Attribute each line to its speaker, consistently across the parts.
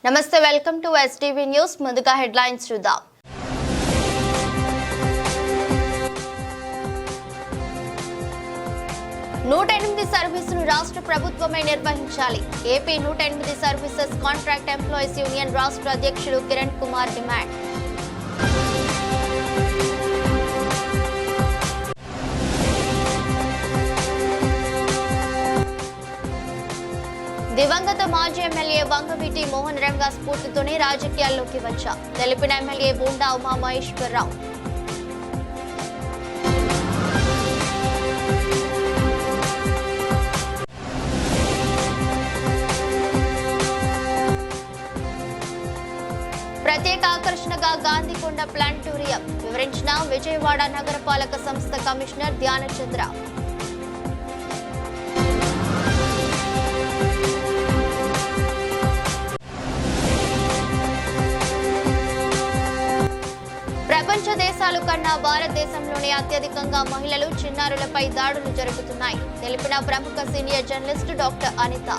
Speaker 1: నమస్తే, welcome to STV news. ముందుగా headlines చూద్దాం. నూట 8 సర్వీసును రాష్ట్ర ప్రభుత్వమే నిర్వహించాలి. AP 108 services contract employees union రాష్ట్ర అధ్యక్షుడు కిరణ్ కుమార్ డిమాండ్. దివంగత మాజీ ఎమ్మెల్యే వంగవీటి మోహన్ రంగా స్ఫూర్తితోనే రాజకీయాల్లోకి వచ్చా తెలిపిన ఎమ్మెల్యే బూండా ఉమామహేశ్వరరావు. ప్రత్యేక ఆకర్షణగా గాంధీకొండ ప్లానిటోరియం వివరించిన విజయవాడ నగరపాలక సంస్థ కమిషనర్ ధ్యానచంద్ర. ప్రపంచ దేశాలు కన్నా భారతదేశంలోనే అత్యధికంగా మహిళలు, చిన్నారులపై దాడులు జరుగుతున్నాయి తెలిపిన ప్రముఖ సీనియర్ జర్నలిస్టు డాక్టర్ అనిత.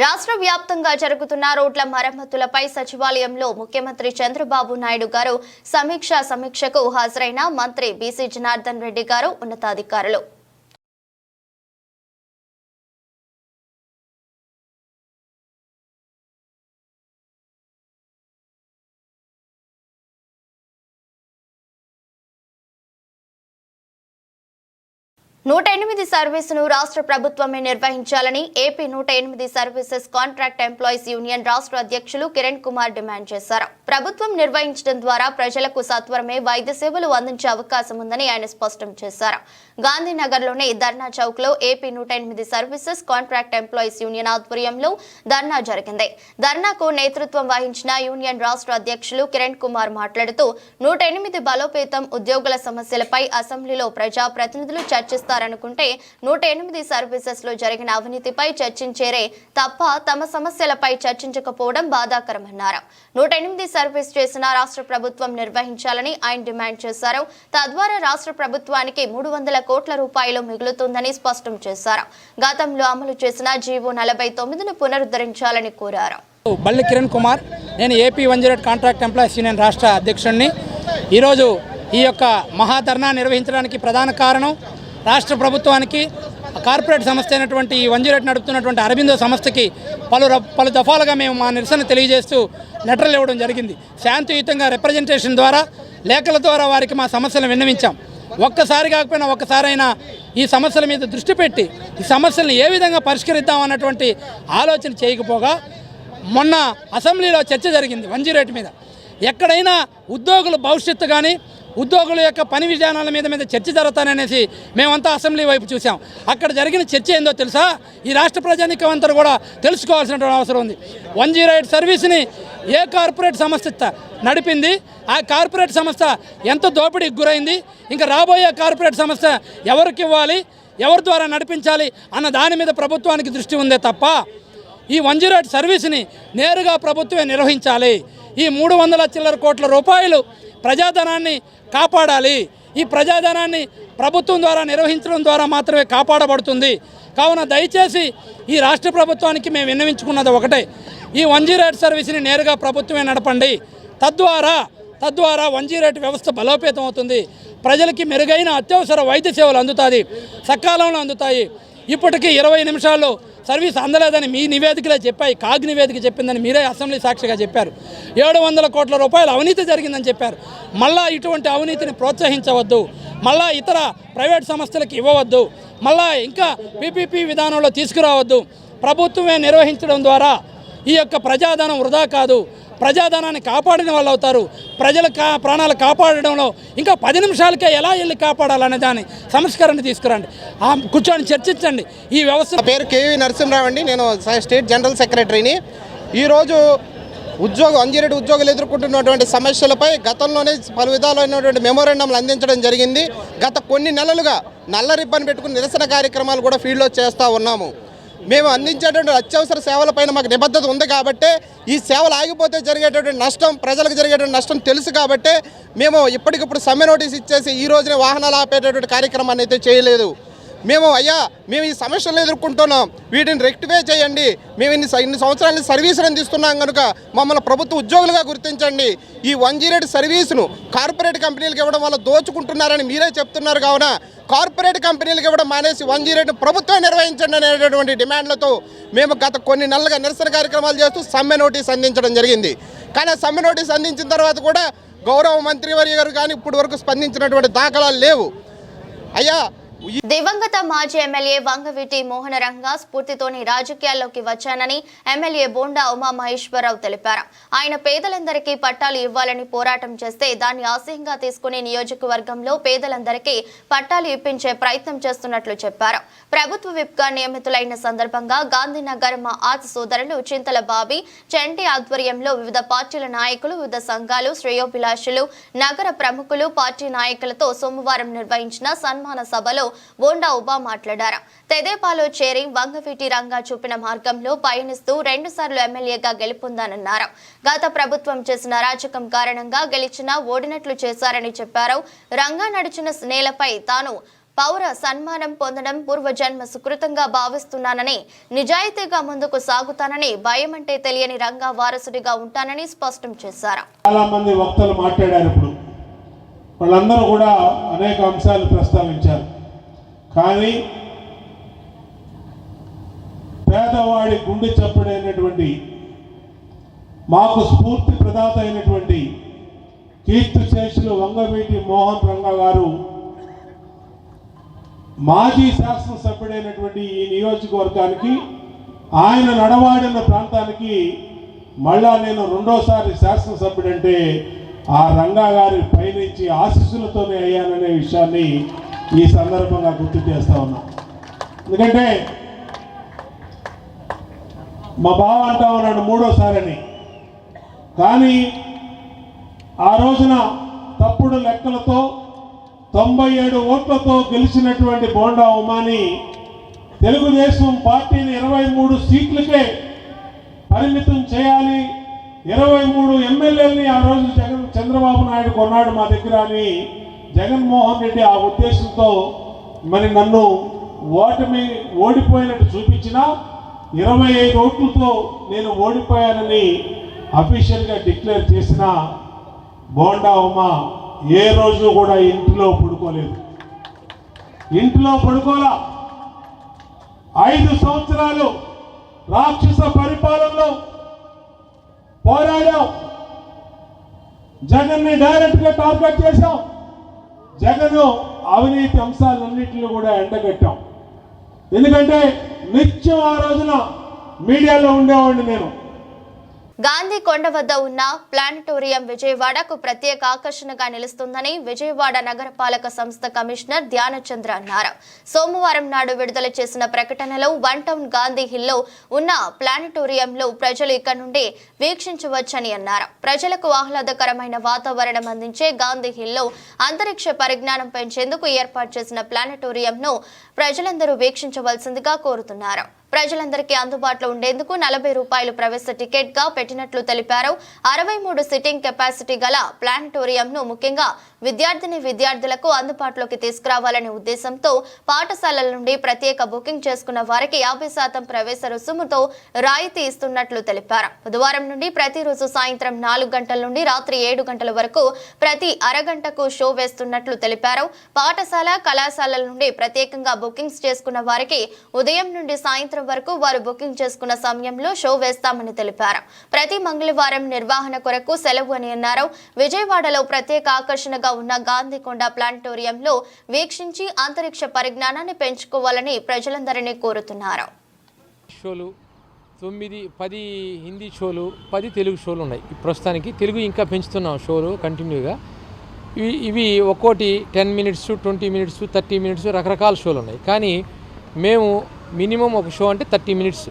Speaker 1: రాష్ట్ర వ్యాప్తంగా జరుగుతున్న రోడ్ల మరమ్మతులపై సచివాలయంలో ముఖ్యమంత్రి చంద్రబాబు నాయుడు గారు సమీక్షకు హాజరైన మంత్రి బీసీ జనార్దన్ రెడ్డి గారు, ఉన్నతాధికారులు. నూట 8 సర్వీసును రాష్ట్ర ప్రభుత్వమే నిర్వహించాలని AP 108 services contract employees union రాష్ట్ర అధ్యక్షులు కిరణ్ కుమార్ డిమాండ్ చేశారు. ప్రభుత్వం నిర్వహించడం ద్వారా ప్రజలకు సత్వరమే వైద్య సేవలు అందించే అవకాశం ఉందని ఆయన స్పష్టం చేశారు. గాంధీనగర్లోని ధర్నా చౌక్ లో AP 108 services contract employees union ఆధ్వర్యంలో ధర్నా జరిగింది. ధర్నాకు నేతృత్వం వహించిన యూనియన్ రాష్ట్ర అధ్యక్షులు కిరణ్ కుమార్ మాట్లాడుతూ 108 బలోపేతం, ఉద్యోగుల సమస్యలపై అసెంబ్లీలో ప్రజా ప్రతినిధులు చర్చిస్తారు అనుకుంటే 108 సర్వీసెస్ లో జరిగిన అవినీతిపై చర్చించేరే తప్ప తమ సమస్యలపై చర్చించకపోవడం బాధాకరమన్నారు. 108 సర్వీస్ చేసిన రాష్ట్ర ప్రభుత్వం నిర్వహించాలని ఆయన డిమాండ్ చేశారు. తద్వారా రాష్ట్ర ప్రభుత్వానికి 300 కోట్ల రూపాయలు మిగులుతుందని స్పష్టం చేశారు. గతంలో అమలు చేసిన జీవో 49ను పునరుద్ధరించాలని కోరారు.
Speaker 2: బల్లి కిరణ్ కుమార్, నేను ఏపీ 108 కాంట్రాక్ట్ ఎంప్లాయీస్ యూనియన్ రాష్ట్ర అధ్యక్షుడిని. ఈరోజు ఈ యొక్క మహాధర్నా నిర్వహించడానికి ప్రధాన కారణం రాష్ట్ర ప్రభుత్వానికి కార్పొరేట్ సంస్థ అయినటువంటి 108 నడుపుతున్నటువంటి అరబిందో సంస్థకి పలు దఫాలుగా మేము మా నిరసన తెలియజేస్తూ లెటర్లు ఇవ్వడం జరిగింది. శాంతియుతంగా రిప్రజెంటేషన్ ద్వారా, లేఖల ద్వారా వారికి మా సమస్యలను విన్నవించాం. ఒక్కసారి కాకపోయినా ఒక్కసారైనా ఈ సమస్యల మీద దృష్టి పెట్టి ఈ సమస్యలను ఏ విధంగా పరిష్కరిద్దాం అన్నటువంటి ఆలోచన చేయకపోగా మొన్న అసెంబ్లీలో చర్చ జరిగింది 108 మీద. ఎక్కడైనా ఉద్యోగుల భవిష్యత్తు కానీ, ఉద్యోగుల యొక్క పని విధానాల మీద చర్చ జరుగుతాననేసి మేమంతా అసెంబ్లీ వైపు చూసాం. అక్కడ జరిగిన చర్చ ఏందో తెలుసా? ఈ రాష్ట్ర ప్రజానీకం అంతా కూడా తెలుసుకోవాల్సినటువంటి అవసరం ఉంది. 108 సర్వీస్ని ఏ కార్పొరేట్ సంస్థ నడిపింది, ఆ కార్పొరేట్ సంస్థ ఎంత దోపిడీకి గురైంది, ఇంకా రాబోయే కార్పొరేట్ సంస్థ ఎవరికి ఇవ్వాలి, ఎవరి ద్వారా నడిపించాలి అన్న దాని మీద ప్రభుత్వానికి దృష్టి ఉందే తప్ప ఈ 108 సర్వీస్ని నేరుగా ప్రభుత్వమే నిర్వహించాలి. ఈ 300 చిల్లర కోట్ల రూపాయలు ప్రజాధనాన్ని కాపాడాలి. ఈ ప్రజాధనాన్ని ప్రభుత్వం ద్వారా నిర్వహించడం ద్వారా మాత్రమే కాపాడబడుతుంది. కావున దయచేసి ఈ రాష్ట్ర ప్రభుత్వానికి మేము విన్నవించుకున్నది ఒకటే, ఈ 108 సర్వీస్ని నేరుగా ప్రభుత్వమే నడపండి. తద్వారా 108 వ్యవస్థ బలోపేతం అవుతుంది. ప్రజలకి మెరుగైన అత్యవసర వైద్య సేవలు అందుతాయి, సకాలంలో అందుతాయి. ఇప్పటికీ 20 నిమిషాల్లో సర్వీస్ అందలేదని మీ నివేదికలే చెప్పాయి. కాగ్ నివేదిక చెప్పిందని మీరే అసెంబ్లీ సాక్షిగా చెప్పారు. 700 కోట్ల రూపాయలు అవినీతి జరిగిందని చెప్పారు. మళ్ళా ఇటువంటి అవినీతిని ప్రోత్సహించవద్దు, మళ్ళా ఇతర ప్రైవేట్ సంస్థలకు ఇవ్వవద్దు, మళ్ళా ఇంకా పీపీపీ విధానంలో తీసుకురావద్దు. ప్రభుత్వమే నిర్వహించడం ద్వారా ఈ యొక్క ప్రజాధనం వృధా కాదు, ప్రజాధనాన్ని కాపాడిన వాళ్ళు అవుతారు. ప్రజల ప్రాణాలు కాపాడడంలో ఇంకా 10 నిమిషాలకే ఎలా వెళ్ళి కాపాడాలనే దాని సంస్కరణ తీసుకురండి, కూర్చొని చర్చించండి. ఈ వ్యవస్థ
Speaker 3: పేరు కేవీ నరసింహరావు అండి, నేను స్టేట్ జనరల్ సెక్రటరీని. ఈరోజు అంజిరెడ్డి ఉద్యోగులు ఎదుర్కొంటున్నటువంటి సమస్యలపై గతంలోనే పలు విధాలైనటువంటి మెమోరాండంలు అందించడం జరిగింది. గత కొన్ని నెలలుగా నల్ల రిబ్బన్ పెట్టుకుని నిరసన కార్యక్రమాలు కూడా ఫీల్డ్లో చేస్తూ ఉన్నాము. మేము అందించేటువంటి అత్యవసర సేవలపైన మాకు నిబద్ధత ఉంది కాబట్టి ఈ సేవలు ఆగిపోతే జరిగేటటువంటి నష్టం, ప్రజలకు జరిగేటువంటి నష్టం తెలుసు కాబట్టి మేము ఇప్పటికిప్పుడు సమ్మె నోటీస్ ఇచ్చేసి ఈ రోజునే వాహనాలు ఆపేటటువంటి కార్యక్రమాన్ని అయితే చేయలేదు. మేము ఈ సమస్యలను ఎదుర్కొంటున్నాం, వీటిని రెక్టిఫై చేయండి, మేము ఇన్ని సంవత్సరాల సర్వీసులు అందిస్తున్నాం కనుక మమ్మల్ని ప్రభుత్వ ఉద్యోగులుగా గుర్తించండి. ఈ 108 సర్వీసును కార్పొరేట్ కంపెనీలకు ఇవ్వడం వల్ల దోచుకుంటున్నారని మీరే చెప్తున్నారు. కావున కార్పొరేట్ కంపెనీలకు ఇవ్వడం మానేసి 108 ప్రభుత్వం నిర్వహించండి అనేటటువంటి డిమాండ్లతో మేము గత కొన్ని నెలలుగా నిరసన కార్యక్రమాలు చేస్తూ సమ్మె నోటీస్ అందించడం జరిగింది. కానీ ఆ సమ్మె నోటీస్ అందించిన తర్వాత కూడా గౌరవ మంత్రివర్య గారు కానీ ఇప్పటి వరకు స్పందించినటువంటి దాఖలాలు లేవు.
Speaker 1: దివంగత మాజీ ఎమ్మెల్యే వంగవీటి మోహనరంగ స్ఫూర్తితోని రాజకీయాల్లోకి వచ్చానని ఎమ్మెల్యే బోండా ఉమామహేశ్వరరావు తెలిపారు. ఆయన పేదలందరికీ పట్టాలు ఇవ్వాలని పోరాటం చేస్తే దాన్ని ఆశయంగా తీసుకుని నియోజకవర్గంలో పేదలందరికీ పట్టాలు ఇప్పించే ప్రయత్నం చేస్తున్నట్లు చెప్పారు. ప్రభుత్వ విప్గా నియమితులైన సందర్భంగా గాంధీనగర్ మా ఆది సోదరులు చింతల బాబీ చంటి ఆధ్వర్యంలో వివిధ పార్టీల నాయకులు, వివిధ సంఘాలు, శ్రేయోభిలాషులు, నగర ప్రముఖులు, పార్టీ నాయకులతో సోమవారం నిర్వహించిన సన్మాన సభలో బోండా ఉబా మాట్లాడారు. తెదేపాలో చేరి వంగవీటి రంగా చూపిన మార్గంలో పయనిస్తూ 2 సార్లు ఎమ్మెల్యేగా గెలుపొందానన్నారు. గత ప్రభుత్వం చేసిన అరాచకం కారణంగా గెలిచినా ఓడినట్లు చేశారని చెప్పారు. రంగా నడిచిన నేలపై తాను పౌర సన్మానం పొందడం పూర్వజన్మ సుకృతంగా భావిస్తున్నానని, నిజాయితీగా ముందుకు సాగుతానని, భయం అంటే తెలియని రంగా వారసుడిగా ఉంటానని స్పష్టం చేశారు.
Speaker 4: చాలా మంది వక్తలు మాట్లాడారు. ఇప్పుడు వాళ్ళందరూ కూడా అనేక అంశాలు ప్రస్తావించారు. కానీ పేదవాడి గుండె చప్పుడైనటువంటి, మాకు స్ఫూర్తి ప్రదాత అయినటువంటి కీర్తిశేషులు వంగవీటి మోహన్ రంగా గారు మాజీ శాసనసభ్యుడైనటువంటి ఈ నియోజకవర్గానికి, ఆయన నడవాడిన ప్రాంతానికి మళ్ళా నేను 2వసారి శాసనసభ్యుడంటే ఆ రంగా గారి పైనుంచి ఆశీస్సులతోనే అయ్యాననే విషయాన్ని ఈ సందర్భంగా గుర్తు చేస్తా ఉన్నా. ఎందుకంటే మా బావ అంటా ఉన్నాడు 3వసారని, కానీ ఆ రోజున తప్పుడు లెక్కలతో 97 ఓట్లతో గెలిచినటువంటి బోండా ఉమాని తెలుగుదేశం పార్టీని 23 సీట్లకే పరిమితం చేయాలి, 23 ఎమ్మెల్యేలని ఆ రోజు చంద్రబాబు నాయుడు కొన్నాడు మా దగ్గర అని జగన్మోహన్ రెడ్డి ఆ ఉద్దేశంతో మరి నన్ను ఓడిపోయినట్టు చూపించినా 25 ఓట్లతో నేను ఓడిపోయానని అఫీషియల్గా డిక్లేర్ చేసిన బోండా ఉమా ఏ రోజు కూడా ఇంట్లో పడుకోలేదు. ఇంట్లో పడుకోలా. 5 సంవత్సరాలు రాక్షస పరిపాలనలో పోరాడాం. జగన్ని డైరెక్ట్గా టార్గెట్ చేశాం. జగన్ అవినీతి అంశాలన్నింటినీ కూడా ఎండగట్టాం. ఎందుకంటే నిత్యం ఆ రోజున మీడియాలో ఉండేవాడిని నేను.
Speaker 1: గాంధీ కొండ వద్ద ఉన్న ప్లానిటోరియం విజయవాడకు ప్రత్యేక ఆకర్షణగా నిలుస్తుందని విజయవాడ నగరపాలక సంస్థ కమిషనర్ ధ్యానచంద్ర అన్నారు. సోమవారం నాడు విడుదల చేసిన ప్రకటనలో 1 టౌన్ గాంధీ హిల్లో ఉన్న ప్లానిటోరియంలో ప్రజలు ఇక్కడ నుండి వీక్షించవచ్చని అన్నారు. ప్రజలకు ఆహ్లాదకరమైన వాతావరణం అందించే గాంధీ హిల్లో అంతరిక్ష పరిజ్ఞానం పెంచేందుకు ఏర్పాటు చేసిన ప్లానిటోరియంను ప్రజలందరూ వీక్షించవలసిందిగా కోరుతున్నారు. ప్రజలందరికీ అందుబాటులో ఉండేందుకు 40 రూపాయలు ప్రవేశ టికెట్ గా పెట్టినట్లు తెలిపారు. 63 సిట్టింగ్ కెపాసిటీ గల ప్లానిటోరియంను ముఖ్యంగా విద్యార్థులకు అందుబాటులోకి తీసుకురావాలనే ఉద్దేశంతో పాఠశాలల నుండి ప్రత్యేక బుకింగ్ చేసుకున్న వారికి 50% ప్రవేశ రుసుముతో రాయితీ ఇస్తున్నట్లు తెలిపారు. బుధవారం నుండి ప్రతిరోజు సాయంత్రం 4 గంటల నుండి రాత్రి 7 గంటల వరకు ప్రతి అరగంటకు షో వేస్తున్నట్లు తెలిపారు. పాఠశాల, కళాశాలల నుండి ప్రత్యేకంగా బుకింగ్స్ చేసుకున్న వారికి ఉదయం నుండి సాయంత్రం వరకు వారు బుకింగ్ చేసుకున్న సమయంలో షో వేస్తామని తెలిపారు. ప్రతి మంగళవారం నిర్వహణ కొరకు సెలవు అని అన్నారు. విజయవాడలో ప్రత్యేక ఆకర్షణగా ఉన్న గాంధీకొండ ప్లానిటోరియంలో వీక్షించి అంతరిక్ష పరిజ్ఞానాన్ని పెంచుకోవాలని ప్రజలందరినీ కోరుతున్నారు.
Speaker 5: షోలు 9-10 హిందీ షోలు, 10 తెలుగు షోలు ఉన్నాయి. ప్రస్తుతానికి తెలుగు ఇంకా పెంచుతున్నాం షోలు కంటిన్యూగా. ఇవి ఒక్కోటి 10 మినిట్స్, 20 మినిట్స్, 30 మినిట్స్ రకరకాల షోలు ఉన్నాయి. కానీ మేము మినిమం ఒక షో అంటే 30 మినిట్స్.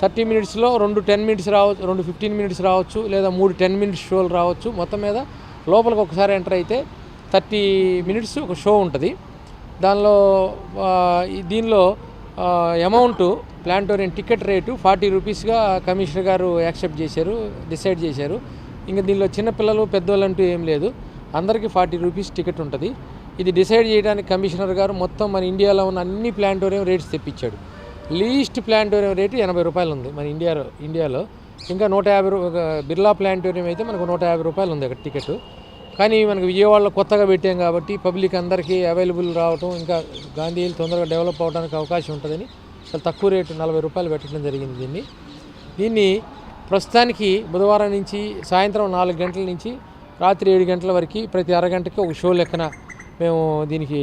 Speaker 5: 30 మినిట్స్లో 2 10 మినిట్స్ రావచ్చు, 2 15 మినిట్స్ రావచ్చు, లేదా 3 10 మినిట్స్ షోలు రావచ్చు. మొత్తం మీద లోపలికి ఒకసారి ఎంటర్ అయితే 30 మినిట్స్ ఒక షో ఉంటుంది. దీనిలో అమౌంట్ ప్లానిటోరియం టికెట్ రేటు 40 రూపీస్గా కమిషనర్ గారు యాక్సెప్ట్ చేశారు, డిసైడ్ చేశారు. ఇంకా దీనిలో చిన్నపిల్లలు పెద్దవాళ్ళు అంటూ ఏం లేదు, అందరికీ 40 రూపీస్ టికెట్ ఉంటుంది. ఇది డిసైడ్ చేయడానికి కమిషనర్ గారు మొత్తం మన ఇండియాలో ఉన్న అన్ని ప్లానిటోరియం రేట్స్ తెప్పించాడు. లీస్ట్ ప్లానిటోరియం రేటు 80 రూపాయలు ఉంది మన ఇండియాలో. ఇంకా 150 బిర్లా ప్లానిటోరియం అయితే మనకు 150 రూపాయలు ఉంది అక్కడ టికెట్. కానీ మనకు విజయవాడలో కొత్తగా పెట్టాం కాబట్టి పబ్లిక్ అందరికీ అవైలబుల్ రావటం, ఇంకా గాంధీ హిల్ తొందరగా డెవలప్ అవడానికి అవకాశం ఉంటుందని చాలా తక్కువ రేటు 40 రూపాయలు పెట్టడం జరిగింది. దీన్ని ప్రస్తుతానికి బుధవారం నుంచి సాయంత్రం 4 గంటల నుంచి రాత్రి 7 గంటల వరకు ప్రతి అరగంటకి ఒక షో లెక్కన మేము దీనికి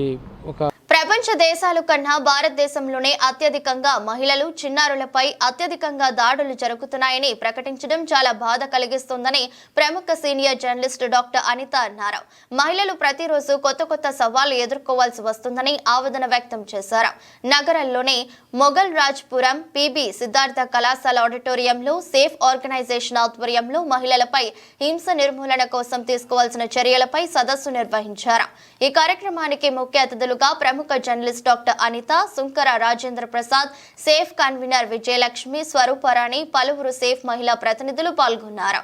Speaker 5: ఒక
Speaker 1: ప్రపంచ దేశాల కన్నా భారతదేశంలోనే అత్యధికంగా మహిళలు, చిన్నారులపై అత్యధికంగా దాడులు జరుగుతున్నాయని ప్రకటించడం చాలా బాధ కలిగిస్తుందని ప్రముఖ సీనియర్ జర్నలిస్ట్ డాక్టర్ అనిత అన్నారు. మహిళలు ప్రతిరోజు కొత్త సవాళ్లు ఎదుర్కోవాల్సి వస్తుందని ఆవేదన వ్యక్తం చేశారు. నగరంలోని మొఘల్ రాజ్పురం పిబి సిద్ధార్థ కళాశాల ఆడిటోరియంలో సేఫ్ ఆర్గనైజేషన్ ఆధ్వర్యంలో మహిళలపై హింస నిర్మూలన కోసం తీసుకోవాల్సిన చర్యలపై సదస్సు నిర్వహించారు. ఈ కార్యక్రమానికి ముఖ్య అతిథులుగా ప్రముఖ journalist doctor Anitha, Sunkara Rajendra Prasad, SAFE convener Vijayalakshmi, Swarooparani, పలువురు సేఫ్ మహిళా ప్రతినిధులు పాల్గొన్నారు.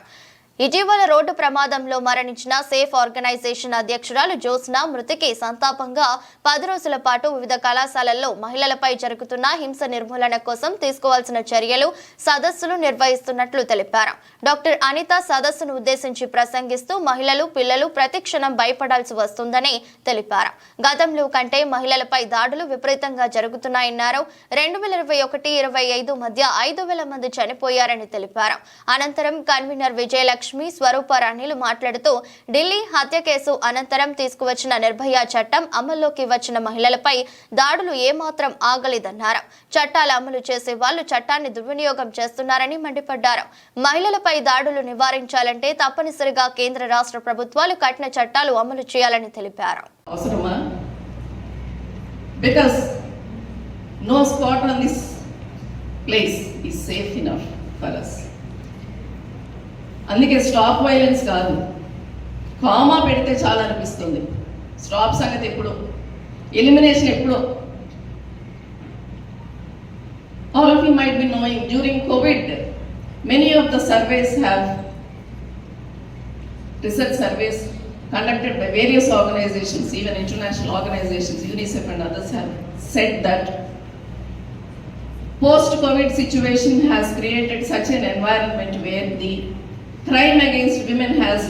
Speaker 1: ఇటీవల రోడ్డు ప్రమాదంలో మరణించిన సేఫ్ ఆర్గనైజేషన్ అధ్యక్షురాలు జ్యోత్స్న మృతికి సంతాపంగా 10 రోజుల పాటు వివిధ కళాశాలల్లో మహిళలపై జరుగుతున్న హింస నిర్మూలన కోసం తీసుకోవాల్సిన చర్యలు, సదస్సులు నిర్వహిస్తున్నట్లు తెలిపారు. డాక్టర్ అనిత సదస్సును ఉద్దేశించి ప్రసంగిస్తూ మహిళలు, పిల్లలు ప్రతిక్షణం భయపడాల్సి వస్తుందని తెలిపారు. గతంలో కంటే మహిళలపై దాడులు విపరీతంగా జరుగుతున్నాయన్నారు. 2021-25 మధ్య 5,000 మంది చనిపోయారని తెలిపారు. అనంతరం కన్వీనర్ విజయలక్ష్మి, స్వరూపరాణిలు మాట్లాడుతూ ఢిల్లీ హత్య కేసు అనంతరం తీసుకువచ్చిన నిర్భయ చట్టం అమల్లోకి వచ్చిన మహిళలపై దాడులు ఏమాత్రం ఆగలేదన్నారు. చట్టాలు అమలు చేసే వాళ్ళు చట్టాన్ని దుర్వినియోగం చేస్తున్నారని మండిపడ్డారు. మహిళలపై దాడులు నివారించాలంటే తప్పనిసరిగా కేంద్ర, రాష్ట్ర ప్రభుత్వాలు కఠిన చట్టాలు అమలు చేయాలని తెలిపారు.
Speaker 6: No spot on this place is safe enough for us. అందుకే స్టాప్ వైలెన్స్ కాదు, కామా పెడితే చాలా అనిపిస్తుంది. స్టాప్ సంగతి ఎప్పుడు, ఎలిమినేషన్ ఎప్పుడు. All of you might be knowing during COVID many of the surveys have research surveys conducted by various organizations, even international organizations, UNICEF and others have said that post-COVID situation has created such an environment where the crime against women has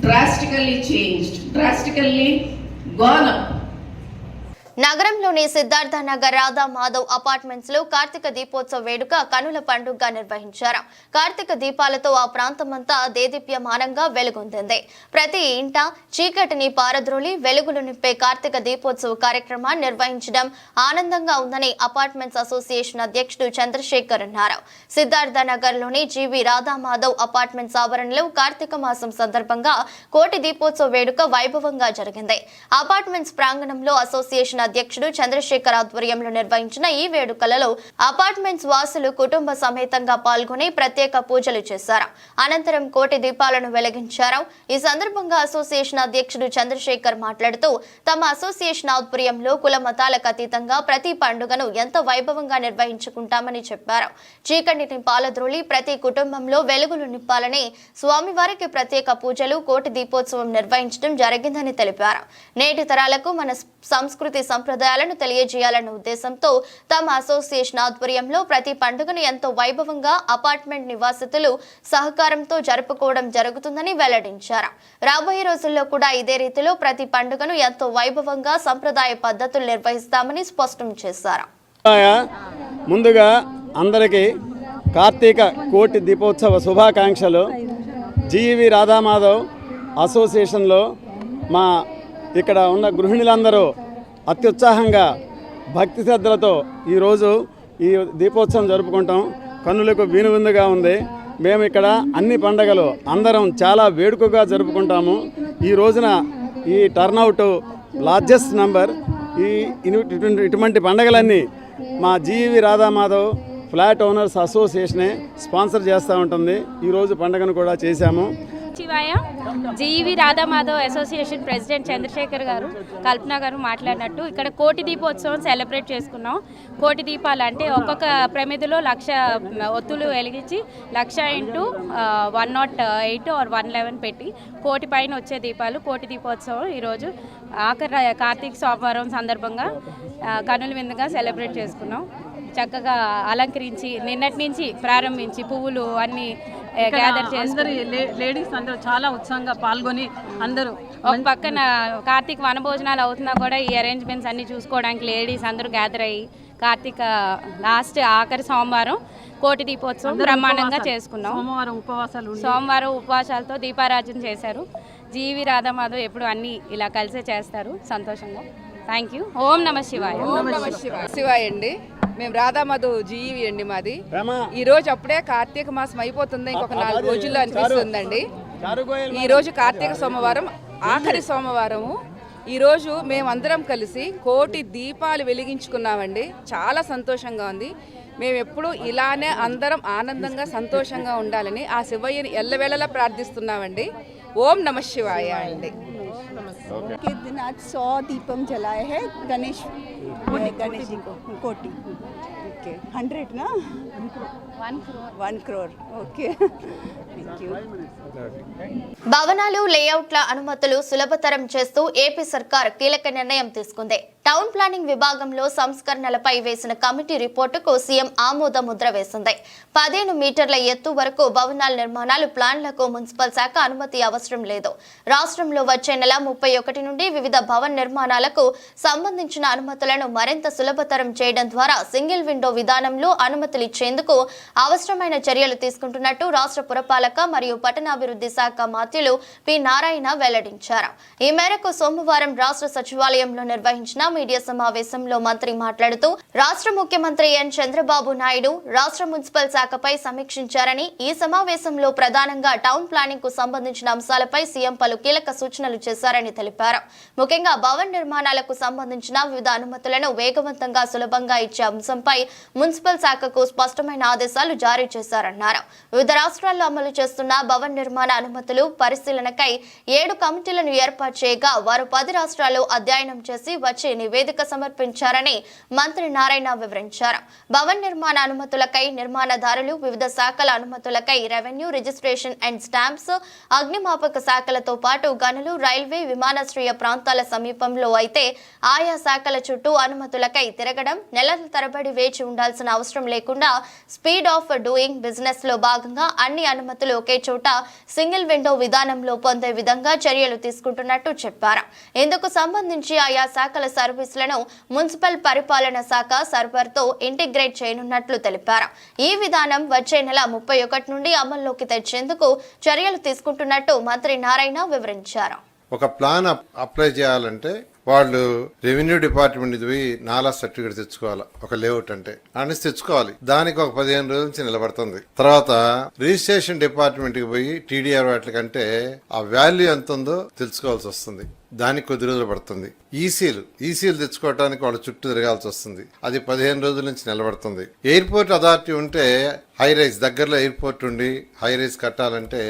Speaker 6: drastically changed, drastically gone up.
Speaker 1: నగరంలోని Siddhartha Nagar Radha Madhav apartments లో కార్తీక దీపోత్సవ వేడుక కనుల పండుగగా నిర్వహించారు. కార్తీక దీపాలతో ఆ ప్రాంతమంతా దేదీప్యమానంగా వెలుగొందింది. ప్రతి ఇంట చీకటిని పారద్రోలి వెలుగులు నింపే కార్తీక దీపోత్సవ కార్యక్రమాన్ని నిర్వహించడం ఆనందంగా ఉందని అపార్ట్మెంట్స్ అసోసియేషన్ అధ్యక్షుడు చంద్రశేఖర్ అన్నారు. సిద్ధార్థ నగర్ లోని జీవి రాధా మాధవ్ అపార్ట్మెంట్స్ ఆవరణలో కార్తీక మాసం సందర్భంగా కోటి దీపోత్సవ వేడుక వైభవంగా జరిగింది. అపార్ట్మెంట్స్ ప్రాంగణంలో అసోసియేషన్ అధ్యక్షుడు చంద్రశేఖర్ ఆధ్వర్యంలో నిర్వహించిన ఈ వేడుకలలో అపార్ట్మెంట్స్ వాసులు కుటుంబ సమేతంగా పాల్గొని ప్రత్యేక పూజలు చేశారు. అనంతరం కోటి దీపాలను వెలిగించారు. ఈ సందర్భంగా అసోసియేషన్ అధ్యక్షుడు చంద్రశేఖర్ మాట్లాడుతూ తమ అసోసియేషన్ ఆధ్వర్యంలో కుల మతాలకు అతీతంగా ప్రతి పండుగను ఎంతో వైభవంగా నిర్వహించుకుంటామని చెప్పారు. చీకటిని పాలద్రోలి ప్రతి కుటుంబంలో వెలుగులు నింపాలని స్వామివారికి ప్రత్యేక పూజలు, కోటి దీపోత్సవం నిర్వహించడం జరిగిందని తెలిపారు. నేటి తరాలకు మన సంస్కృతి సంప్రదాయాలను తెలియజేయాలన్న ఉద్దేశంతో తమ అసోసియేషన్ ఆధ్వర్యంలో ప్రతి పండుగను ఎంతో వైభవంగా అపార్ట్మెంట్ నివాసితులు సహకారంతో జరుపుకోవడం జరుగుతుందని వెల్లడించారు. రాబోయే రోజుల్లో కూడా ఇదే రీతిలో ప్రతి పండుగను ఎంతో వైభవంగా సంప్రదాయ పద్ధతులు నిర్వహిస్తామని స్పష్టం చేశారు.
Speaker 7: ముందుగా అందరికీ కార్తీక కోటి దీపోత్సవ శుభాకాంక్షలు. జీవి రాధామాధవ్ అసోసియేషన్లో మా ఇక్కడ ఉన్న గృహిణులందరూ అత్యుత్సాహంగా భక్తి శ్రద్ధలతో ఈరోజు ఈ దీపోత్సవం జరుపుకుంటాం. కన్నులకు వినువిందుగా ఉంది. మేము ఇక్కడ అన్ని పండగలు అందరం చాలా వేడుకగా జరుపుకుంటాము. ఈ రోజున ఈ టర్నౌట్ లార్జెస్ట్ నంబర్. ఇటువంటి పండగలన్నీ మా జీవి రాధామాధవ్ ఫ్లాట్ ఓనర్స్ అసోసియేషనే స్పాన్సర్ చేస్తూ ఉంటుంది. ఈరోజు పండుగను కూడా చేశాము.
Speaker 8: శివాయ జీవి రాధామాధవ్ అసోసియేషన్ ప్రెసిడెంట్ చంద్రశేఖర్ గారు, కల్పన గారు మాట్లాడినట్టు ఇక్కడ కోటి దీపోత్సవం సెలబ్రేట్ చేసుకున్నాం. కోటి దీపాలు అంటే ఒక్కొక్క ప్రమిదిలో 1,00,000 ఒత్తులు వెలిగించి 1,00,000 × 108 or 111 పెట్టి కోటి పైన వచ్చే దీపాలు కోటి దీపోత్సవం ఈరోజు ఆఖరి కార్తీక సోమవారం సందర్భంగా కనుల విందుగా సెలబ్రేట్ చేసుకున్నాం. చక్కగా అలంకరించి నిన్నటి నుంచి ప్రారంభించి పువ్వులు అన్నీ గ్యాదర్ చేసి
Speaker 9: లేడీస్ అందరూ చాలా ఉత్సాహంగా పాల్గొని అందరూ
Speaker 8: ఒక పక్కన కార్తీక వనభోజనాలు అవుతున్నా కూడా ఈ అరేంజ్మెంట్స్ అన్ని చూసుకోవడానికి లేడీస్ అందరూ గ్యాదర్ అయ్యి కార్తీక లాస్ట్ ఆఖరి సోమవారం కోటి దీపోత్సవం బ్రహ్మాండంగా చేసుకున్నాం. సోమవారం ఉపవాసాలతో దీపారాజన చేశారు. జీవి రాధామాధవ్ ఎప్పుడు అన్నీ ఇలా కలిసే చేస్తారు. సంతోషంగా. Thank you. ఓం నమ శివాయ.
Speaker 10: శివాయ అండి. మేము రాధామాధవ్ జీవి అండి మాది. ఈ రోజు అప్పుడే కార్తీక మాసం అయిపోతుంది, ఇంకొక 4 రోజుల్లో అనిపిస్తుందండి. ఈ రోజు కార్తీక సోమవారం ఆఖరి సోమవారము. ఈరోజు మేమందరం కలిసి కోటి దీపాలు వెలిగించుకున్నామండి. చాలా సంతోషంగా ఉంది. మేము ఎప్పుడు ఇలానే అందరం ఆనందంగా సంతోషంగా ఉండాలని ఆ శివయ్యని ఎల్లవేళలా ప్రార్థిస్తున్నామండి. ఓం నమ శివాయ అండి.
Speaker 11: के दिन आज 100 दीपम जलाए हैं गणेश जी को कोटि. ओके 100 ना 1 crore. Okay thank you.
Speaker 1: భవనాలు లేఅవుట్ల అనుమతులు సులభతరం చేస్తూ ఏపీ సర్కార్ కీలక నిర్ణయం తీసుకుంది. టౌన్ ప్లానింగ్ విభాగంలో సంస్కరణలపై వేసిన కమిటీ రిపోర్టుకు సీఎం ఆమోద ముద్ర వేసింది. 15 మీటర్ల ఎత్తు వరకు భవనాల నిర్మాణాలు ప్లాన్లకు మున్సిపల్ శాఖ అనుమతి అవసరం లేదు. రాష్ట్రంలో వచ్చే నెల 31 నుండి వివిధ భవన నిర్మాణాలకు సంబంధించిన అనుమతులను మరింత సులభతరం చేయడం ద్వారా సింగిల్ విండో విధానంలో అనుమతులు ఇచ్చేందుకు అవసరమైన చర్యలు తీసుకుంటున్నట్టు రాష్ట్ర పురపాలక మరియు పట్టణాభివృద్ధి శాఖ మంత్రులు పి నారాయణ వెల్లడించారు. ఈ మేరకు సోమవారం రాష్ట్ర సచివాలయంలో నిర్వహించిన మీడియా సమావేశంలో మంత్రి మాట్లాడుతూ రాష్ట్ర ముఖ్యమంత్రి ఎన్ చంద్రబాబు నాయుడు రాష్ట్ర మున్సిపల్ శాఖపై సమీక్షించారని, ఈ సమావేశంలో ప్రధానంగా టౌన్ ప్లానింగ్ కు సంబంధించిన అంశాలపై సీఎం పలు కీలక సూచనలు చేశారని తెలిపారు. ముఖ్యంగా భవన నిర్మాణాలకు సంబంధించిన వివిధ అనుమతులను వేగవంతంగా సులభంగా ఇచ్చే అంశంపై మున్సిపల్ శాఖకు స్పష్టమైన ఆదేశాలు జారీ చేశారన్నారు. వివిధ రాష్ట్రాల్లో అమలు చేస్తున్న భవన నిర్మాణ అనుమతులు పరిశీలనకై 7 కమిటీలను ఏర్పాటు చేయగా వారు 10 రాష్ట్రాల్లో అధ్యయనం చేసి వచ్చి నివేదిక సమర్పించారని మంత్రి నారాయణ వివరించారు. భవన నిర్మాణ అనుమతులకై నిర్మాణదారులు, వివిధ శాఖల అనుమతులకై రెవెన్యూ, రిజిస్ట్రేషన్ అండ్ స్టాంప్స్, అగ్నిమాపక శాఖలతో పాటు గనులు, రైల్వే, విమానాశ్రయ ప్రాంతాల సమీపంలో అయితే ఆయా శాఖల చుట్టూ అనుమతులకై తిరగడం, నెలల తరబడి వేచి ఉండాల్సిన అవసరం లేకుండా స్పీడ్ ఆఫ్ డూయింగ్ బిజినెస్ లో భాగంగా అన్ని అనుమతులు ఒకే చోట సింగిల్ విండో విధానంలో పొందే విధంగా చర్యలు తీసుకుంటున్నట్టు చెప్పారు. ఇందుకు సంబంధించి ఆయా శాఖల సర్వీసులను మున్సిపల్ పరిపాలన శాఖ సర్వర్తో ఇంటిగ్రేట్ చేయనున్నట్లు తెలిపారు. ఈ విధానం వచ్చే నెల 31 నుండి అమల్లోకి తెచ్చేందుకు చర్యలు తీసుకుంటున్నట్టు మంత్రి నారాయణ వివరించారు.
Speaker 12: ఒక ప్లాన్ అప్లై చేయాలంటే వాళ్ళు రెవెన్యూ డిపార్ట్మెంట్ పోయి నాలా సర్టిఫికేట్ తెచ్చుకోవాలి. ఒక లేఅవుట్ అంటే అనేసి తెచ్చుకోవాలి. దానికి ఒక 15 రోజుల నుంచి నిలబడుతుంది. తర్వాత రిజిస్ట్రేషన్ డిపార్ట్మెంట్ కి పోయి టీడీఆర్ వాటికంటే ఆ వాల్యూ ఎంత ఉందో తెలుసుకోవాల్సి వస్తుంది. దానికి కొద్ది రోజులు పడుతుంది. ఈసీలు తెచ్చుకోవడానికి వాళ్ళ చుట్టూ తిరగాల్సి వస్తుంది. అది 15 రోజుల నుంచి నిలబడుతుంది. ఎయిర్పోర్ట్ అథారిటీ ఉంటే హై రైజ్ దగ్గరలో ఎయిర్పోర్ట్ ఉండి హై రైజ్ కట్టాలంటే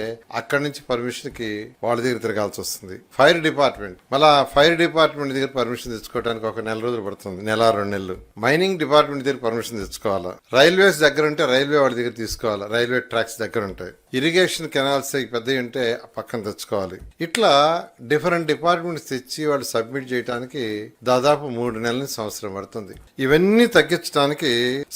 Speaker 12: అక్కడి నుంచి పర్మిషన్ కి వాళ్ళ దగ్గర తిరగాల్సి వస్తుంది. ఫైర్ డిపార్ట్మెంట్ మళ్ళా ఫైర్ డిపార్ట్మెంట్ దగ్గర పర్మిషన్ తెచ్చుకోవడానికి ఒక నెల రోజులు పడుతుంది. 1-2 నెలలు. మైనింగ్ డిపార్ట్మెంట్ దగ్గర పర్మిషన్ తెచ్చుకోవాలా. రైల్వేస్ దగ్గర ఉంటే రైల్వే వాళ్ళ దగ్గర తీసుకోవాలా. రైల్వే ట్రాక్స్ దగ్గర ఉంటాయి. ఇరిగేషన్ కెనాల్స్ పెద్దవి ఉంటే పక్కన తెచ్చుకోవాలి. ఇట్లా డిఫరెంట్ డిపార్ట్మెంట్స్ తెచ్చి వాళ్ళు సబ్మిట్ చేయడానికి దాదాపు 3 నెలల నుంచి సంవత్సరం పడుతుంది. ఇవన్నీ తగ్గించడానికి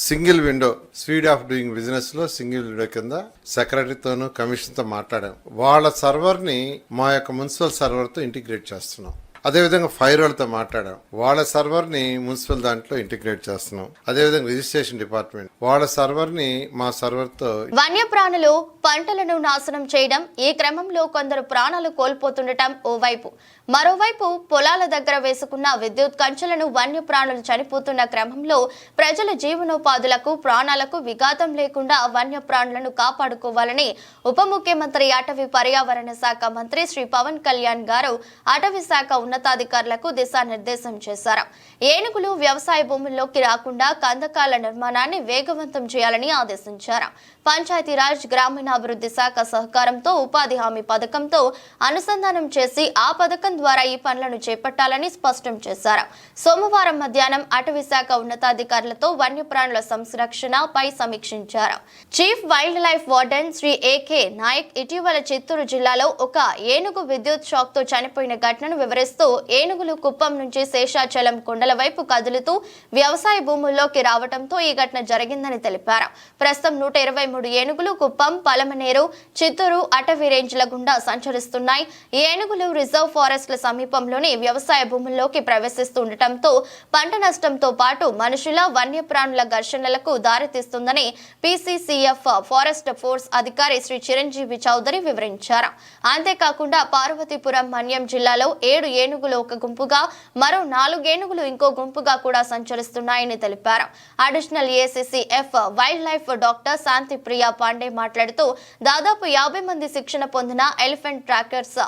Speaker 12: single window speed of doing business లో సింగిల్ విండో కింద సెక్రటరీతోనూ కమిషన్ తో మాట్లాడాం. వాళ్ళ సర్వర్ ని మా యొక్క మున్సిపల్ సర్వర్ తో ఇంటిగ్రేట్ చేస్తున్నాం. అదేవిధంగా ఫైర్ వాళ్ళతో మాట్లాడాం. వాళ్ళ సర్వర్ ని మున్సిపల్ దాంట్లో ఇంటిగ్రేట్ చేస్తున్నాం. అదేవిధంగా రిజిస్ట్రేషన్ డిపార్ట్మెంట్ వాళ్ళ సర్వర్ ని మా సర్వర్ తో.
Speaker 1: వన్యప్రాణులు పంటలను నాశనం చేయడం, ఈ క్రమంలో కొందరు ప్రాణాలు కోల్పోతుండటం ఓవైపు, మరోవైపు పొలాల దగ్గర వేసుకున్న విద్యుత్ కంచెలను వన్యప్రాణులు చనిపోతున్న క్రమంలో ప్రజల జీవనోపాధులకు, ప్రాణాలకు విఘాతం లేకుండా వన్యప్రాణులను కాపాడుకోవాలని ఉప ముఖ్యమంత్రి అటవీ పర్యావరణ శాఖ మంత్రి శ్రీ పవన్ కళ్యాణ్ గారు అటవీ శాఖ ఉన్నతాధికారులకు దిశానిర్దేశం చేశారు. ఏనుగులు వ్యవసాయ భూముల్లోకి రాకుండా కందకాల నిర్మాణాన్ని వేగవంతం చేయాలని ఆదేశించారు. పంచాయతీరాజ్ గ్రామీణాభివృద్ధి శాఖ సహకారంతో ఉపాధి హామీ పథకంతో అనుసంధానం చేసి ఆ పథకం ద్వారా ఈ పనులను చేపట్టాలని స్పష్టం చేశారు. సోమవారం మధ్యాహ్నం అటవీ శాఖ ఉన్నతాధికారులతో వన్యప్రాణుల సంరక్షణపై సమీక్షించారు. Chief wildlife warden Shri AK Nayak ఇటీవల చిత్తూరు జిల్లాలో ఒక ఏనుగు విద్యుత్ షాక్ తో చనిపోయిన ఘటనను వివరిస్తూ ఏనుగులు కుప్పం నుంచి శేషాచలం కొండల వైపు కదులుతూ వ్యవసాయ భూముల్లోకి రావడంతో ఈ ఘటన జరిగిందని తెలిపారు. ప్రస్తుతం 123 ఏనుగులు కుప్పం, పలమనేరు, చిత్తూరు అటవీ రేంజ్ల గుండా సంచరిస్తున్నాయి. ఈ ఏనుగులు రిజర్వ్ ఫారెస్ట్ల సమీపంలోని వ్యవసాయ భూముల్లోకి ప్రవేశిస్తుండటంతో పంట నష్టంతో పాటు మనుషుల, వన్యప్రాణుల ఘర్షణలకు దారితీస్తుందని PCCF ఫారెస్ట్ ఫోర్స్ అధికారి శ్రీ చిరంజీవి చౌదరి వివరించారు. అంతేకాకుండా పార్వతీపురం, మన్యం జిల్లాలో 7 ఏనుగులు ఒక గుంపుగా, మరో 4 ఏనుగులు ఇంకో గుంపుగా కూడా సంచరిస్తున్నాయని తెలిపారు. Additional ACCF wildlife doctor Shanti Priya Pandey మాట్లాడుతూ దాదాపు 50 మంది శిక్షణ పొందిన ఎలిఫెంట్ ట్రాకర్స్,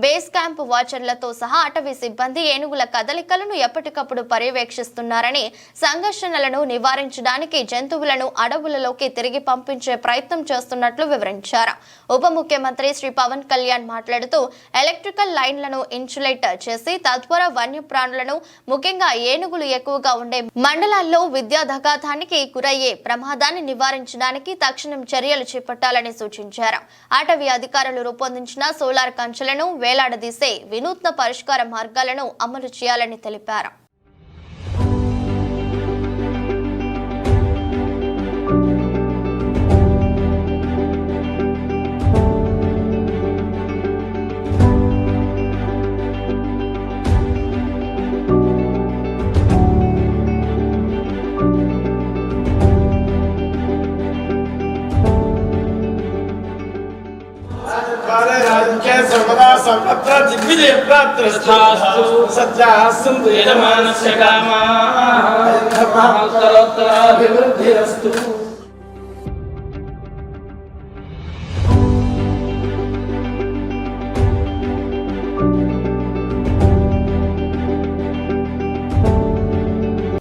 Speaker 1: బేస్ క్యాంప్ వాచర్లతో సహా అటవీ సిబ్బంది ఏనుగుల కదలికలను ఎప్పటికప్పుడు పర్యవేక్షిస్తున్నారని, సంఘర్షణలను నివారించడానికి జంతువులను అడవులలోకి తిరిగి పంపించే ప్రయత్నం చేస్తున్నట్లు వివరించారు. ఉప ముఖ్యమంత్రి శ్రీ పవన్ కళ్యాణ్ మాట్లాడుతూ ఎలక్ట్రికల్ లైన్లను ఇన్సులేట్ చేసి తద్వారా వన్యప్రాణులను, ముఖ్యంగా ఏనుగులు ఎక్కువగా ఉండే మండలాల్లో విద్యాఘాతానికి గురయ్యే ప్రమాదాన్ని నివారించడానికి తక్షణం చర్యలు చేపట్టాలని సూచించారు. అటవీ అధికారులు రూపొందించిన సోలార్ కంచెలను వేలాడదీసే వినూత్న పరిష్కార మార్గాలను అమలు చేయాలని తెలిపారు.
Speaker 13: सर्वदा सर्वत्र दिग्विजय प्राप्तिरस्तु सत्याः सन्तु यजमानस्य कामाः उत्तरोत्तराभिवृद्धिरस्तु।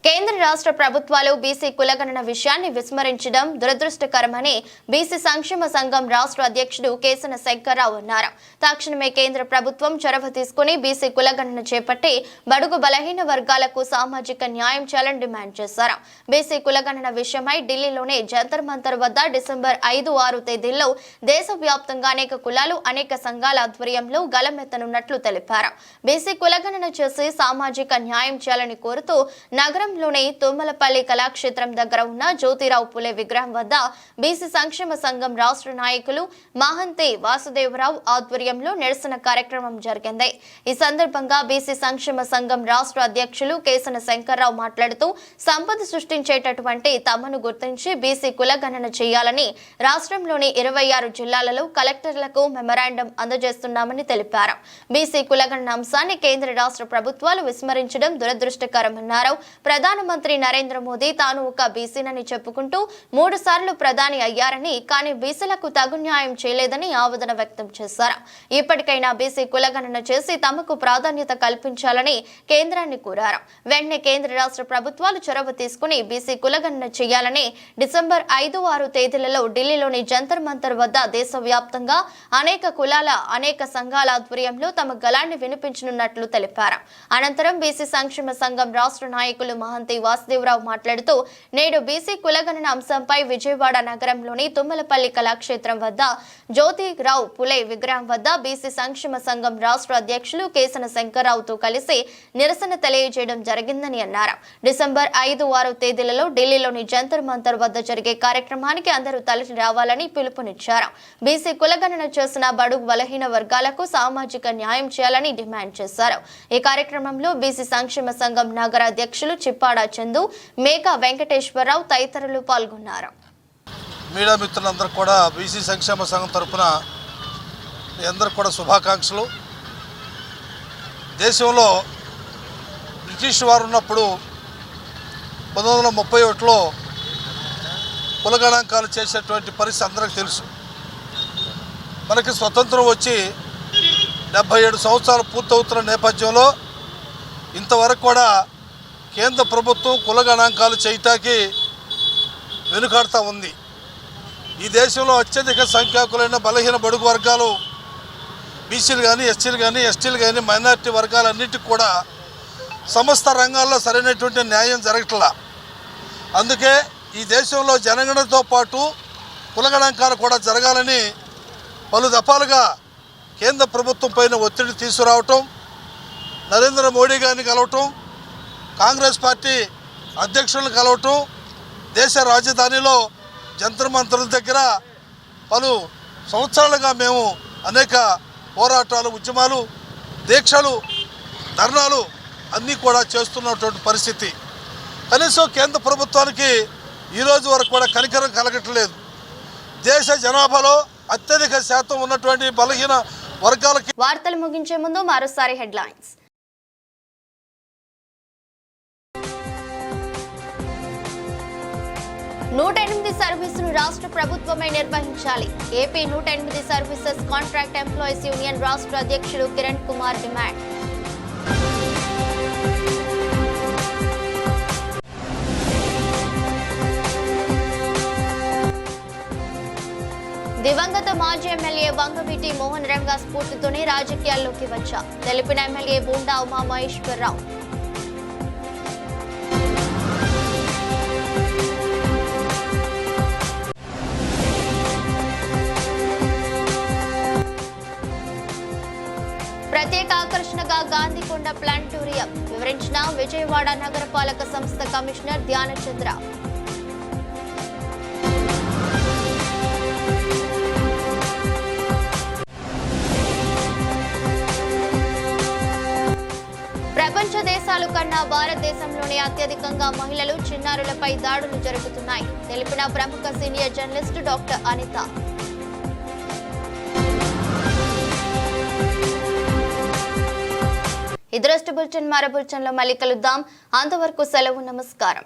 Speaker 1: కేంద్ర రాష్ట్ర ప్రభుత్వాలు బీసీ కులగణన విషయాన్ని విస్మరించడం దురదృష్టకరమని బీసీ సంక్షేమ సంఘం రాష్ట్ర అధ్యక్షుడు కేసన శంకర్రావు అన్నారు. తక్షణమే కేంద్ర ప్రభుత్వం చొరవ తీసుకుని బీసీ కులగణన చేపట్టి బడుగు బలహీన వర్గాలకు సామాజిక న్యాయం చేయాలని డిమాండ్ చేశారు. బీసీ కులగణన విషయమై ఢిల్లీలోని జంతర్ మంతర్ వద్ద డిసెంబర్ 5-6 తేదీల్లో దేశవ్యాప్తంగా అనేక కులాలు, అనేక సంఘాల ఆధ్వర్యంలో గలమెత్తనున్నట్లు తెలిపారు. బీసీ కులగణన చేసి సామాజిక న్యాయం చేయాలని కోరుతూ నగరంలోని తుమ్మలపల్లి కళాక్షేత్రం దగ్గర ఉన్న జ్యోతిరావు పులే విగ్రహం వద్ద బీసీ సంక్షేమ సంఘం రాష్ట్ర నాయకులు మహంతి వాసుదేవరావు ఆధ్వర్యంలో నిరసన కార్యక్రమం జరిగింది. ఈ సందర్భంగా బీసీ సంక్షేమ సంఘం రాష్ట్ర అధ్యక్షులు కేసన శంకర్రావు మాట్లాడుతూ సంపద సృష్టించేటటువంటి తమను గుర్తించి బీసీ కులగణన చేయాలని రాష్ట్రంలోని 26 జిల్లాలలో కలెక్టర్లకు మెమరాండం అందజేస్తున్నామని తెలిపారు. బీసీ కులగణన అంశాన్ని కేంద్ర రాష్ట్ర ప్రభుత్వాలు విస్మరించడం దురదృష్టకరమన్నారు. ప్రధానమంత్రి నరేంద్ర మోదీ తాను ఒక బీసీనని చెప్పుకుంటూ 3 సార్లు ప్రధాని అయ్యారని, కానీ బీసీలకు తగు న్యాయం చేయలేదని ఆవేదన వ్యక్తం చేశారు. ఇప్పటికైనా బీసీ కులగణన చేసి తమకు ప్రాధాన్యత కల్పించాలని కేంద్రాన్ని కోరారు. వెంటనే కేంద్ర రాష్ట్ర ప్రభుత్వాలు చొరవ తీసుకుని బీసీ కులగణన చేయాలని డిసెంబర్ 5-6 తేదీలలో ఢిల్లీలోని జంతర్ మంతర్ వద్ద దేశవ్యాప్తంగా అనేక కులాల, అనేక సంఘాల ఆధ్వర్యంలో తమ గళాన్ని వినిపించనున్నట్లు తెలిపారు. అనంతరం బీసీ సంక్షేమ సంఘం రాష్ట్ర నాయకులు మహంతి వాసుదేవరావు మాట్లాడుతూ నేడు బీసీ కులగణన అంశంపై విజయవాడ నగరంలోని తుమ్మలపల్లి కళాక్షేత్రం వద్ద జ్యోతిరావు పులే విగ్రహం వద్ద బీసీ సంక్షేమ సంఘం రాష్ట్ర అధ్యక్షులు కేసన శంకర్రావుతో కలిసి నిరసన తెలియజేయడం జరిగిందని అన్నారు. డిసెంబర్ 5-6 తేదీలలో ఢిల్లీలోని జంతర్ మంతర్ వద్ద జరిగే కార్యక్రమానికి అందరూ తరలి రావాలని పిలుపునిచ్చారు. బీసీ కులగణన చేసిన బడుగు బలహీన వర్గాలకు సామాజిక న్యాయం చేయాలని డిమాండ్ చేశారు. ఈ కార్యక్రమంలో బీసీ సంక్షేమ సంఘం నగర అధ్యక్షులు చిప్పాడ చందు, మేఘా వెంకటేశ్వరరావు తదితరులు పాల్గొన్నారు.
Speaker 14: మీడియా మిత్రులందరూ కూడా బీసీ సంక్షేమ సంఘం తరఫున మీ అందరికి కూడా శుభాకాంక్షలు. దేశంలో బ్రిటిష్ వారు ఉన్నప్పుడు 1931లో కులగణాంకాలు చేసేటువంటి పరిస్థితి అందరికీ తెలుసు. మనకి స్వతంత్రం వచ్చి 77 సంవత్సరాలు పూర్తవుతున్న నేపథ్యంలో ఇంతవరకు కూడా కేంద్ర ప్రభుత్వం కుల గణాంకాలు చేయటానికి వెనుకాడుతూ ఉంది. ఈ దేశంలో అత్యధిక సంఖ్యాకులైన బలహీన బడుగు వర్గాలు బీసీలు కానీ, ఎస్సీలు కానీ, ఎస్టీలు కానీ, మైనారిటీ వర్గాలన్నింటికి కూడా సమస్త రంగాల్లో సరైనటువంటి న్యాయం జరగట్లా. అందుకే ఈ దేశంలో జనగణనతో పాటు కుల గణాంకాలు కూడా జరగాలని పలు దఫాలుగా కేంద్ర ప్రభుత్వం పైన ఒత్తిడి తీసుకురావటం, నరేంద్ర మోడీ గారిని కలవటం, కాంగ్రెస్ పార్టీ అధ్యక్షులను కలవటం, దేశ రాజధానిలో జంతర్ మంతర్ల దగ్గర పలు సంవత్సరాలుగా మేము అనేక పోరాటాలు, ఉద్యమాలు, దీక్షలు, ధర్నాలు అన్నీ కూడా చేస్తున్నటువంటి పరిస్థితి. కనీసం కేంద్ర ప్రభుత్వానికి ఈరోజు వరకు కూడా కనికరం కలగట్లేదు. దేశ జనాభాలో అత్యధిక శాతం ఉన్నటువంటి బలహీన వర్గాలకి.
Speaker 1: వార్తలు ముగించే ముందు మరోసారి హెడ్లైన్స్. నూట 8 సర్వీసును రాష్ట్ర ప్రభుత్వమే నిర్వహించాలి. AP 108 services contract employees union రాష్ట్ర అధ్యక్షులు కిరణ్ కుమార్ డిమాండ్. దివంగత మాజీ ఎమ్మెల్యే వంగవీటి మోహన్ రంగా స్ఫూర్తితోనే రాజకీయాల్లోకి వచ్చా తెలిపిన ఎమ్మెల్యే బూండా ఉమామహేశ్వరరావు. ప్రత్యేక ఆకర్షణగా గాంధీకొండ ప్లానిటోరియం వివరించిన విజయవాడ నగరపాలక సంస్థ కమిషనర్ ధ్యానచంద్ర. ప్రపంచ దేశాలు కన్నా భారతదేశంలోనే అత్యధికంగా మహిళలు, చిన్నారులపై దాడులు జరుగుతున్నాయి తెలిపిన ప్రముఖ సీనియర్ జర్నలిస్ట్ డాక్టర్ అనిత. ఇది బులెటిన్. మరో బులెటిన్లో మళ్ళీ కలుద్దాం. అంతవరకు సెలవు. నమస్కారం.